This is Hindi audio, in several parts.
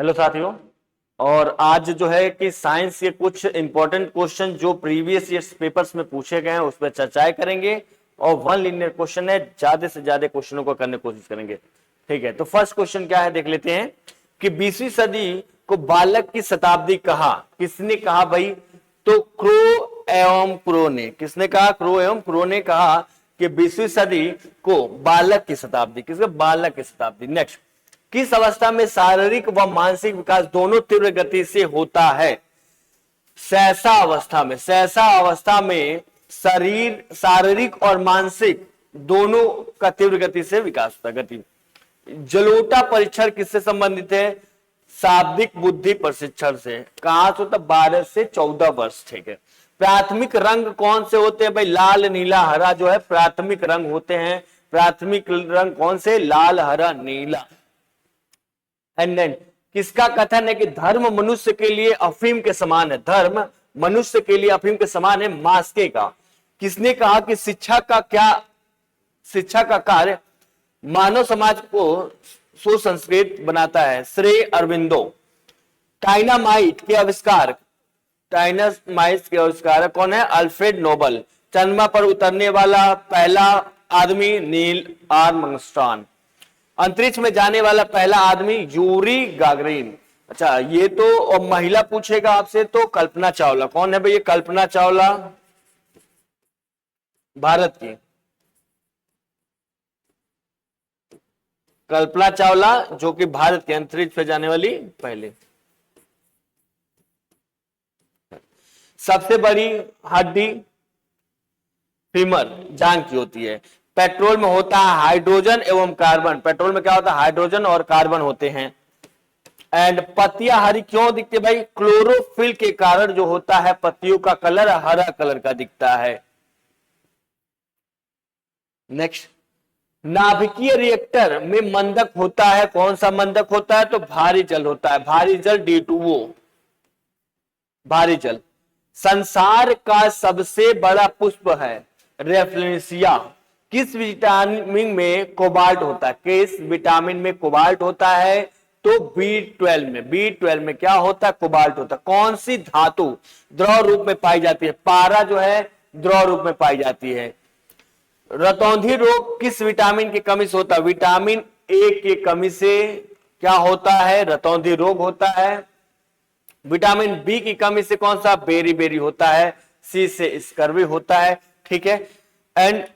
हेलो साथियों। और आज जो है कि साइंस के कुछ इंपॉर्टेंट क्वेश्चन जो प्रीवियस ईयर्स पेपर्स में पूछे गए हैं उस पर चर्चाएं करेंगे और वन लीनियर क्वेश्चन है, ज्यादा से ज्यादा क्वेश्चनों को करने की कोशिश करेंगे। ठीक है, तो फर्स्ट क्वेश्चन क्या है देख लेते हैं कि 20वीं सदी को बालक की शताब्दी कहा, किसने कहा भाई? तो क्रो एवं प्रो ने। किसने कहा? क्रो एवं प्रो ने कहा कि 20वीं सदी को बालक की शताब्दी, किसके? बालक की शताब्दी। नेक्स्ट, किस अवस्था में शारीरिक व मानसिक विकास दोनों तीव्र गति से होता है? सहसा अवस्था में। सहसा अवस्था में शरीर, शारीरिक और मानसिक दोनों का तीव्र गति से विकास होता है। गति। जलोटा परीक्षण किससे संबंधित है? शाब्दिक बुद्धि प्रशिक्षण से। कहां से होता? 12 से 14 वर्ष। ठीक है। प्राथमिक रंग कौन से होते हैं भाई? लाल, नीला, हरा जो है प्राथमिक रंग होते हैं। प्राथमिक रंग कौन से? लाल, हरा, नीला। एंड देन किसका कथन है कि धर्म मनुष्य के लिए अफीम के समान है? धर्म मनुष्य के लिए अफीम के समान है। मास्के का। किसने कहा कि शिक्षा का कार्य मानव समाज को सुसंस्कृत बनाता है? श्री अरविंदो। डायनामाइट के आविष्कार, डायनामाइट के आविष्कार कौन है? Alfred Nobel. चंद्रमा पर उतरने वाला पहला आदमी नील आर्मस्ट्रॉन्ग। अंतरिक्ष में जाने वाला पहला आदमी यूरी गागरिन। अच्छा, ये तो महिला पूछेगा आपसे तो कल्पना चावला। कौन है भाई? ये कल्पना चावला, भारत की कल्पना चावला, जो कि भारत के अंतरिक्ष पे जाने वाली पहले। सबसे बड़ी हड्डी फीमर, जांग की होती है। पेट्रोल में होता है हाइड्रोजन एवं कार्बन। पेट्रोल में क्या होता है? हाइड्रोजन और कार्बन होते हैं। एंड पत्तियां हरी क्यों दिखती है भाई? क्लोरोफिल के कारण जो होता है पत्तियों का कलर हरा कलर का दिखता है। नेक्स्ट, नाभिकीय रिएक्टर में मंदक होता है। कौन सा मंदक होता है? तो भारी जल होता है। भारी जल D2O, भारी जल। संसार का सबसे बड़ा पुष्प है रेफलेंसिया। किस विटामिन में कोबाल्ट होता है? किस विटामिन में कोबाल्ट होता है? तो B12 में। B12 में क्या होता है? कोबाल्ट होता है। कौन सी धातु द्रव रूप में पाई जाती है? पारा जो है द्रव रूप में पाई जाती है। रतौंधी रोग किस विटामिन की कमी से होता है? विटामिन ए की कमी से क्या होता है? रतौंधी रोग होता है। विटामिन बी की कमी से कौन सा? बेरी बेरी होता है। सी से स्कर्वी होता है। ठीक है। एंड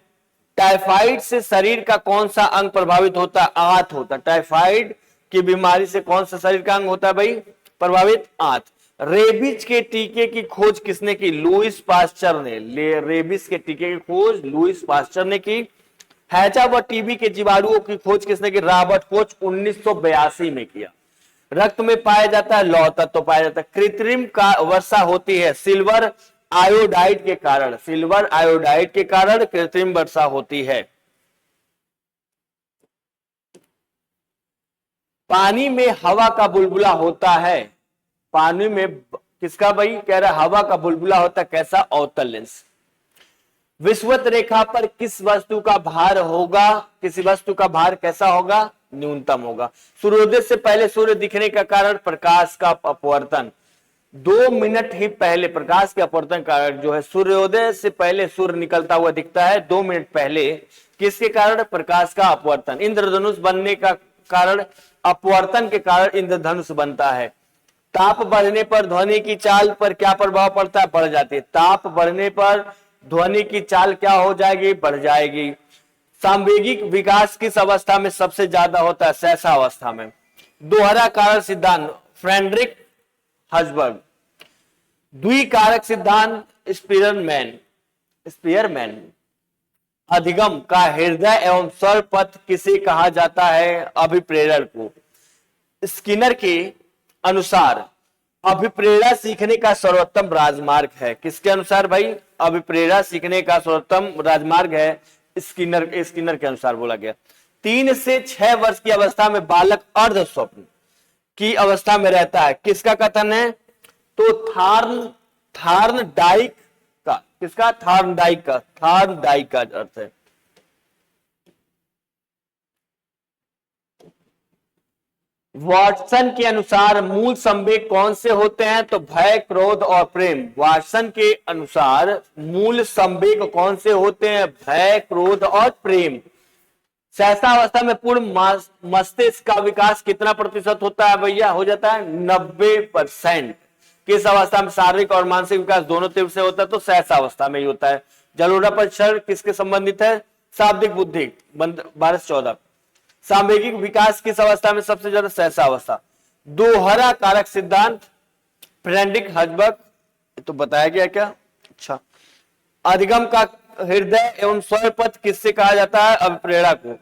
टाइफाइड से शरीर का कौन सा अंग प्रभावित होता है? आंत होता है। टाइफाइड की बीमारी से कौन सा शरीर का अंग होता है भाई प्रभावित? आंत। रेबीज के टीके की खोज किसने की? लुईस पास्चर ने। रेबीज के टीके की खोज लुईस पास्चर ने की। हैजा व टीबी के जीवाणुओं की खोज किसने की? रॉबर्ट कोच 1982 में किया। रक्त में पाया जाता है लौह तत्व पाया जाता है। कृत्रिम का वर्षा होती है सिल्वर आयोडाइड के कारण। सिल्वर आयोडाइड के कारण कृत्रिम वर्षा होती है। पानी में हवा का बुलबुला होता है। पानी में किसका भाई? कह रहा हवा का बुलबुला होता है। कैसा? अवतल लेंस। विषुवत रेखा पर किस वस्तु का भार होगा? किसी वस्तु का भार कैसा होगा? न्यूनतम होगा। सूर्योदय से पहले सूर्य दिखने का कारण प्रकाश का अपवर्तन। 2 मिनट ही पहले प्रकाश के अपवर्तन कारण जो है सूर्योदय से पहले सूर्य निकलता हुआ दिखता है 2 मिनट पहले। किसके कारण? प्रकाश का अपवर्तन। इंद्रधनुष बनने का कारण अपवर्तन के कारण इंद्रधनुष बनता है। ताप बढ़ने पर ध्वनि की चाल पर क्या प्रभाव पड़ता है? बढ़ जाती है। ताप बढ़ने पर ध्वनि की चाल क्या हो जाएगी? बढ़ जाएगी। सांवेगिक विकास किस अवस्था में सबसे ज्यादा होता है? सहसा अवस्था में। दोहरा कारक सिद्धांत फ्रेडरिक हर्ट्जबर्ग। द्विकारक सिद्धांत स्पीयरमैन। अधिगम का हृदय एवं स्वर पथ किसे कहा जाता है? अभिप्रेरण को। स्किनर के अनुसार अभिप्रेरणा सीखने का सर्वोत्तम राजमार्ग है। किसके अनुसार भाई? अभिप्रेरणा सीखने का सर्वोत्तम राजमार्ग है स्किनर के अनुसार बोला गया। 3 से 6 वर्ष की अवस्था में बालक अर्ध स्वप्न की अवस्था में रहता है। किसका कथन है? तो थार्नडाइक का। किसका? थार्नडाइक का अर्थ है। वाटसन के अनुसार मूल संवेग कौन से होते हैं? तो भय, क्रोध और प्रेम। वाटसन के अनुसार मूल संवेग कौन से होते हैं? भय, क्रोध और प्रेम। सहसावस्था में पूर्ण मस्तिष्क का विकास कितना प्रतिशत होता है भैया? हो जाता है 90%। किस अवस्था में शारीरिक और मानसिक विकास दोनों तीव्र से होता है? तो सहसावस्था में ही होता है। जलोढ़ा परीक्षण किसके संबंधित है? शाब्दिक बुद्धि 12-14। सामवेगिक विकास किस अवस्था में सबसे ज्यादा? सहसावस्था। दोहरा कारक सिद्धांत फ्रेडरिक हर्ट्जबर्ग, तो बताया गया क्या? अच्छा। अधिगम का हृदय एवं स्वरपथ किससे कहा जाता है? अभिप्रेरणा को।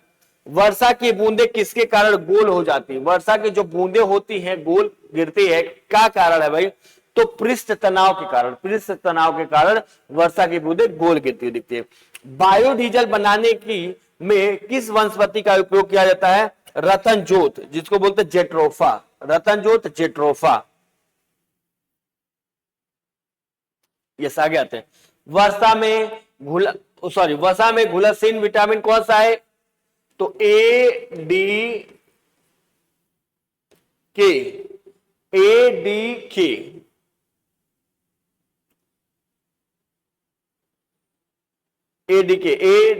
वर्षा की बूंदे किसके कारण गोल हो जाती है? वर्षा की जो बूंदे होती हैं गोल गिरती है, क्या कारण है भाई? तो पृष्ठ तनाव के कारण। पृष्ठ तनाव के कारण वर्षा की बूंदे गोल गिरती हुई दिखती है। बायोडीजल बनाने की में किस वनस्पति का उपयोग किया जाता है? रतन जोत, जिसको बोलते हैं जेट्रोफा। रतन जोत, जेट्रोफा। ये आगे आते हैं। वर्षा में घुलनशील विटामिन कौन सा है? तो ए डी के। ए डी के। ए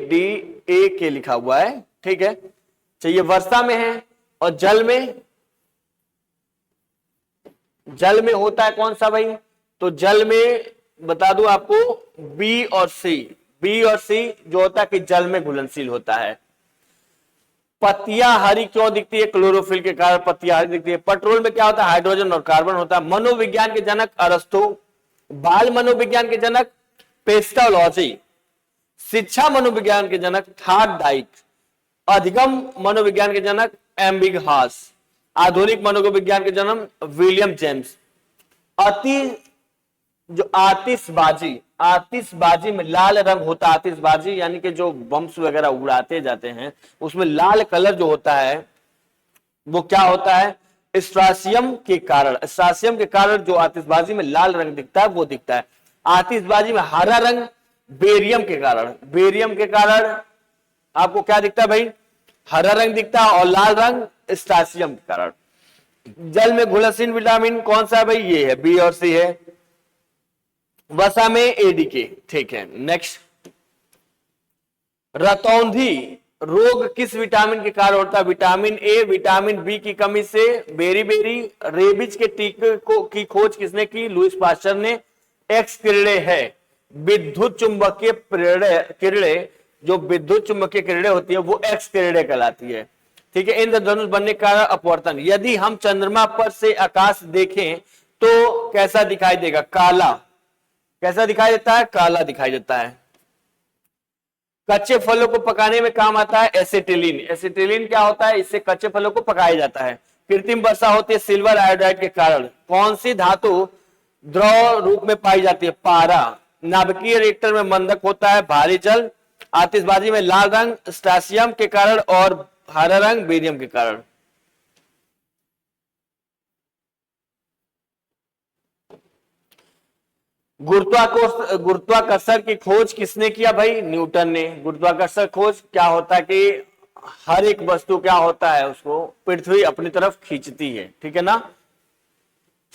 डी ए के लिखा हुआ है, ठीक है। चाहिए वर्षा में है। और जल में होता है कौन सा भाई? तो जल में बता दूं आपको, बी और सी। बी और सी जो होता है कि जल में घुलनशील होता है। पत्तियां हरी क्यों दिखती है? क्लोरोफिल के कारण पत्तियां हरी दिखती है। पेट्रोल में क्या होता है? हाइड्रोजन और कार्बन होता है। मनोविज्ञान के जनक अरस्तु। बाल मनोविज्ञान के जनक पेस्टोलॉजी। शिक्षा मनोविज्ञान के जनक थॉर्नडाइक। अधिगम मनोविज्ञान के जनक एम्बिगहास। आधुनिक मनोविज्ञान के जनक विलियम जेम्स। आतिशबाजी में लाल रंग होता है। आतिशबाजी यानी कि जो बम्स वगैरह उड़ाते जाते हैं उसमें लाल कलर जो होता है वो क्या होता है? स्ट्रासियम के कारण। स्ट्रासियम के कारण जो आतिशबाजी में लाल रंग दिखता है वो दिखता है। आतिशबाजी में हरा रंग बेरियम के कारण। बेरियम के कारण आपको क्या दिखता है भाई? हरा रंग दिखता है। और लाल रंग स्ट्रासियम के कारण। जल में घुलनशील विटामिन कौन सा है भाई? ये है, बी और सी है। वसा में एडीके, ठीक है। नेक्स्ट, रतौंधी रोग किस विटामिन के कारण होता है? विटामिन ए, विटामिन बी की कमी से बेरी। रेबीज के टीके की खोज किसने की? लुईस पास्चर ने। एक्स किरणें है विद्युत चुंबकीय किरणें। जो विद्युत चुंबकीय किरणें होती है वो एक्स किरणें कहलाती है, ठीक है। इंद्रधनुष बनने का अपवर्तन। यदि हम चंद्रमा पर से आकाश देखें तो कैसा दिखाई देगा? काला। कैसा दिखाई देता है? काला दिखाई देता है। कच्चे फलों को पकाने में काम आता है एसिटिलीन। एसिटिलीन क्या होता है? इससे कच्चे फलों को पकाया जाता है। कृत्रिम वर्षा होती है सिल्वर आयोडाइड के कारण। कौन सी धातु द्रव रूप में पाई जाती है? पारा। नाभिकीय रिएक्टर में मंदक होता है भारी जल। आतिशबाजी में लाल रंग स्ट्रासियम के कारण और हरा रंग बेरियम के कारण। गुरुत्वाकर्षण की खोज किसने किया भाई? न्यूटन ने। गुरुत्वाकर्षण खोज क्या होता है कि हर एक वस्तु क्या होता है उसको पृथ्वी अपनी तरफ खींचती है, ठीक है ना।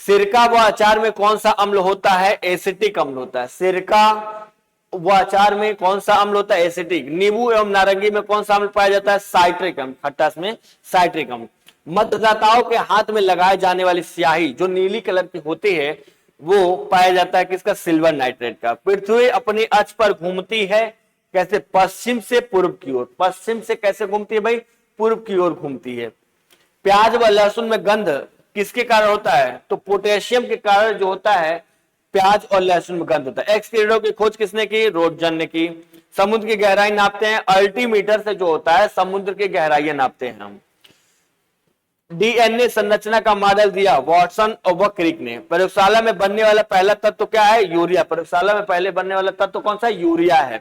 सिरका व अचार में कौन सा अम्ल होता है? एसिटिक अम्ल होता है। सिरका व अचार में कौन सा अम्ल होता है? एसिटिक। नींबू एवं नारंगी में कौन सा अम्ल पाया जाता है? साइट्रिक अम्ल। खट्टास में साइट्रिक अम्ल। मतदाताओं के हाथ में लगाए जाने वाली स्याही जो नीली कलर की होती है वो पाया जाता है किसका? सिल्वर नाइट्रेट का। पृथ्वी अपनी अक्ष पर घूमती है कैसे? पश्चिम से पूर्व की ओर। पश्चिम से कैसे घूमती है भाई? पूर्व की ओर घूमती है। प्याज व लहसुन में गंध किसके कारण होता है? तो पोटेशियम के कारण जो होता है प्याज और लहसुन में गंध होता है। एक्स किरणों की खोज किसने की? रोटजन ने की। समुद्र की गहराई नापते हैं अल्टीमीटर से, जो होता है समुद्र की गहराइयां नापते हैं हम। डीएनए संरचना का मॉडल दिया वॉटसन और क्रिक ने। प्रयोगशाला में बनने वाला पहला तत्व क्या है? यूरिया। प्रयोगशाला में पहले बनने वाला तत्व कौन सा? यूरिया है।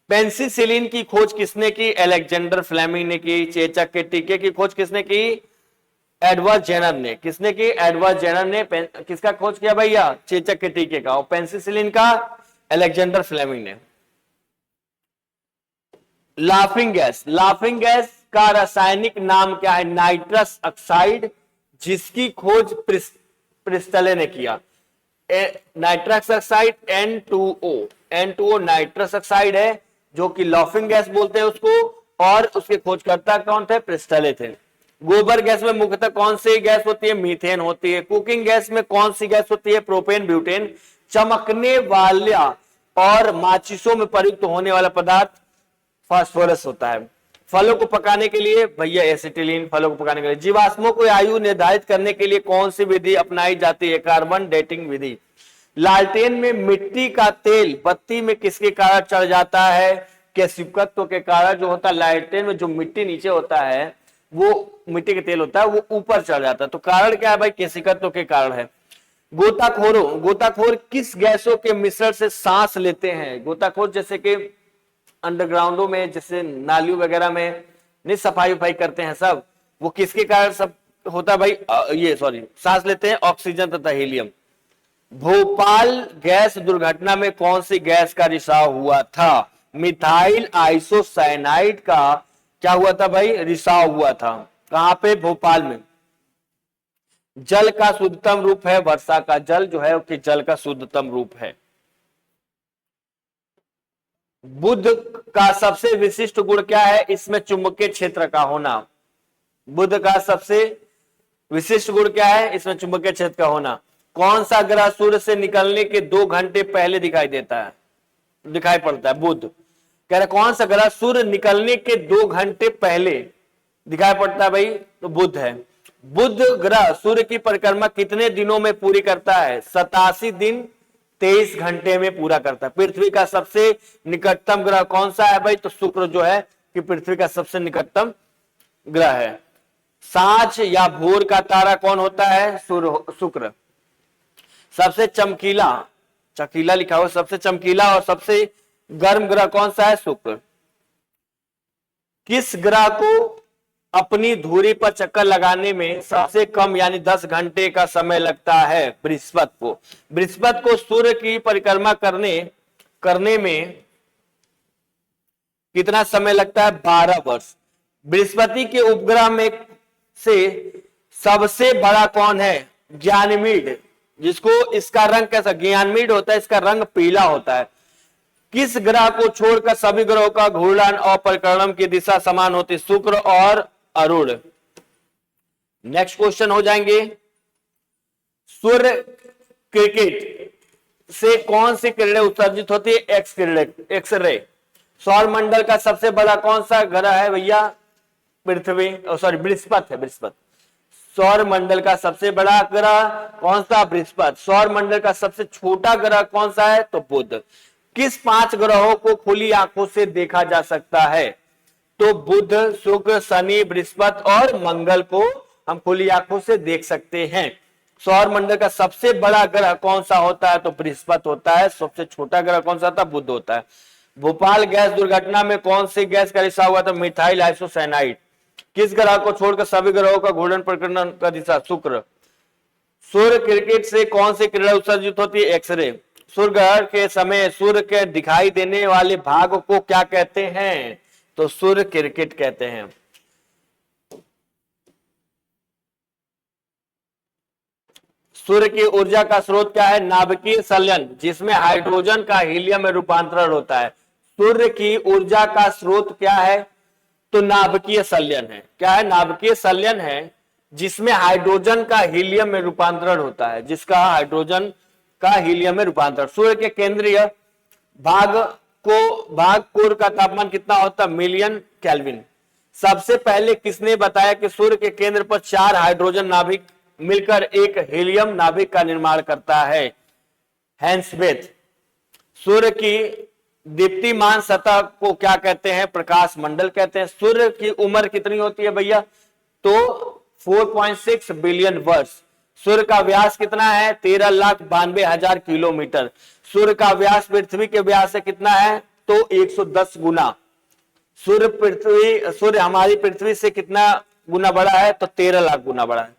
पेनिसिलिन की खोज किसने की? अलेक्जेंडर फ्लेमिंग ने की। चेचक के टीके की खोज किसने की? एडवर्ड जेनर ने। किसने की? एडवर्ड जेनर ने। किसका खोज किया भैया? चेचक के टीके का। और पेनिसिलिन का अलेक्जेंडर फ्लेमिंग ने। लाफिंग गैस इसका रासायनिक नाम क्या है? नाइट्रस ऑक्साइड, जिसकी खोज प्रिस्टले ने किया। Nitrous oxide N2O nitrous oxide है, जो कि लॉफिंग गैस बोलते हैं उसको, और उसके खोजकर्ता कौन थे? प्रिस्टले थे। गोबर गैस में मुख्यतः कौन सी गैस होती है? मीथेन होती है। कुकिंग गैस में कौन सी गैस होती है? Propane, butane. चमकने वाला और माचिसों में प्रयुक्त होने वाला पदार्थ फास्फोरस होता है। फलों को पकाने के लिए भैया एसिटिलीन, फलों को पकाने के लिए। जीवाश्मों को आयु निर्धारित करने के लिए कौन सी विधि अपनाई जाती है? कार्बन डेटिंग विधि। लालटेन में मिट्टी का तेल बत्ती में किसके कारण चढ़ जाता है? केशिकत्व के कारण। जो होता है लालटेन में, जो मिट्टी नीचे होता है, वो मिट्टी के तेल होता है, वो ऊपर चढ़ जाता है। तो कारण क्या है भाई? केशिकत्व के कारण है। गोताखोर किस गैसों के मिश्रण से सांस लेते हैं? गोताखोर जैसे कि अंडरग्राउंडों में, जैसे नालियों वगैरह में नहीं सफाई उफाई करते हैं सब, वो किसके कारण सब होता है भाई? सांस लेते हैं ऑक्सीजन तथा हीलियम। भोपाल गैस दुर्घटना में कौन सी गैस का रिसाव हुआ था? मिथाइल आइसोसाइनाइड का क्या हुआ था भाई? रिसाव हुआ था। कहां पे? भोपाल में। जल का शुद्धतम रूप है वर्षा का जल, जो है कि जल का शुद्धतम रूप है। बुध का सबसे विशिष्ट गुण क्या है? इसमें चुंबकीय क्षेत्र का होना। बुध का सबसे विशिष्ट गुण क्या है? इसमें चुंबकीय क्षेत्र का होना। कौन सा ग्रह सूर्य से निकलने के 2 घंटे पहले दिखाई पड़ता है? बुध। कह रहे कौन सा ग्रह सूर्य निकलने के 2 घंटे पहले दिखाई पड़ता है भाई? तो बुध है। बुध ग्रह सूर्य की परिक्रमा कितने दिनों में पूरी करता है? 87 दिन 23 घंटे में पूरा करता है। पृथ्वी का सबसे निकटतम ग्रह कौन सा है भाई? तो शुक्र जो है कि पृथ्वी का सबसे निकटतम ग्रह है। सांझ या भोर का तारा कौन होता है? शुक्र। सबसे चमकीला लिखा हुआ, सबसे चमकीला और सबसे गर्म ग्रह कौन सा है? शुक्र। किस ग्रह को अपनी धुरी पर चक्कर लगाने में सबसे कम यानी 10 घंटे का समय लगता है? बृहस्पति को सूर्य की परिक्रमा करने में कितना समय लगता है? 12 वर्ष। बृहस्पति के उपग्रह में से सबसे बड़ा कौन है? ज्ञानमीड, जिसको इसका रंग कैसा? ज्ञानमीड होता है, इसका रंग पीला होता है। किस ग्रह को छोड़कर सभी ग्रहों का घूर्णन और परिक्रमण की दिशा समान होती है? शुक्र और अरुण। नेक्स्ट क्वेश्चन हो जाएंगे। सूर्य क्रिकेट से कौन सी किरणें उत्सर्जित होती है? एक्स-रे। सौर मंडल का सबसे बड़ा कौन सा ग्रह है भैया? बृहस्पति है। बृहस्पति। सौर मंडल का सबसे बड़ा ग्रह कौन सा? बृहस्पति। सौर मंडल का सबसे छोटा ग्रह कौन सा है? तो बुध। किस 5 ग्रहों को खुली आंखों से देखा जा सकता है? तो बुध, शुक्र, शनि, बृहस्पति और मंगल को हम खुली आंखों से देख सकते हैं। सौर मंडल का सबसे बड़ा ग्रह कौन सा होता है? तो बृहस्पति होता है। सबसे छोटा ग्रह कौन सा होता है? बुध होता है। भोपाल गैस दुर्घटना में कौन सी गैस का रिसाव हुआ था? Methyl isocyanide. किस ग्रह को छोड़कर सभी ग्रहों का घूर्णन परिक्रमण का दिशा? शुक्र। सूर्य क्रिकेट से कौन सी किरणें उत्सर्जित होती है? एक्स-रे। सूर्य ग्रहण के समय सूर्य के दिखाई देने वाले भाग को क्या कहते हैं? तो सूर्य क्रिकेट कहते हैं। सूर्य की ऊर्जा का स्रोत क्या है? नाभिकीय संलयन, जिसमें हाइड्रोजन का हीलियम में रूपांतरण होता है। सूर्य की ऊर्जा का स्रोत क्या है? तो नाभिकीय संलयन है। क्या है? नाभिकीय संलयन है, जिसमें हाइड्रोजन का हीलियम में रूपांतरण होता है, जिसका हाइड्रोजन का हीलियम में रूपांतरण। सूर्य के केंद्रीय भाग कोर का तापमान कितना होता है? Million kelvin. सबसे पहले किसने बताया कि सूर्य के केंद्र पर 4 हाइड्रोजन नाभिक मिलकर एक हीलियम नाभिक का निर्माण करता है? हैंसबेथ। सूर्य की दीप्तिमान सतह को क्या कहते हैं? प्रकाश मंडल कहते हैं। सूर्य की उम्र कितनी होती है भैया? तो 4.6 बिलियन वर्ष। सूर्य का व्यास कितना है? 13,92,000 किलोमीटर। सूर्य का व्यास पृथ्वी के व्यास से कितना है? तो 110 गुना। सूर्य हमारी पृथ्वी से कितना गुना बड़ा है? तो 13 लाख गुना बड़ा है।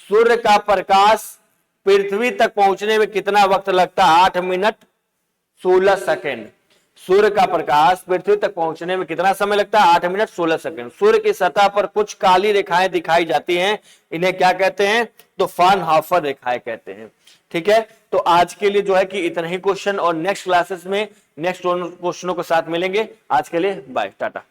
सूर्य का प्रकाश पृथ्वी तक पहुंचने में कितना वक्त लगता है? 8 मिनट 16 सेकेंड। सूर्य का प्रकाश पृथ्वी तक पहुंचने में कितना समय लगता है? 8 मिनट 16 सेकंड। सूर्य की सतह पर कुछ काली रेखाएं दिखाई जाती हैं, इन्हें क्या कहते हैं? तो फ्राउनहोफर रेखाएं कहते हैं। ठीक है, तो आज के लिए जो है कि इतना ही क्वेश्चन, और नेक्स्ट क्लासेस में नेक्स्ट क्वेश्चनों के साथ मिलेंगे। आज के लिए बाय, टाटा।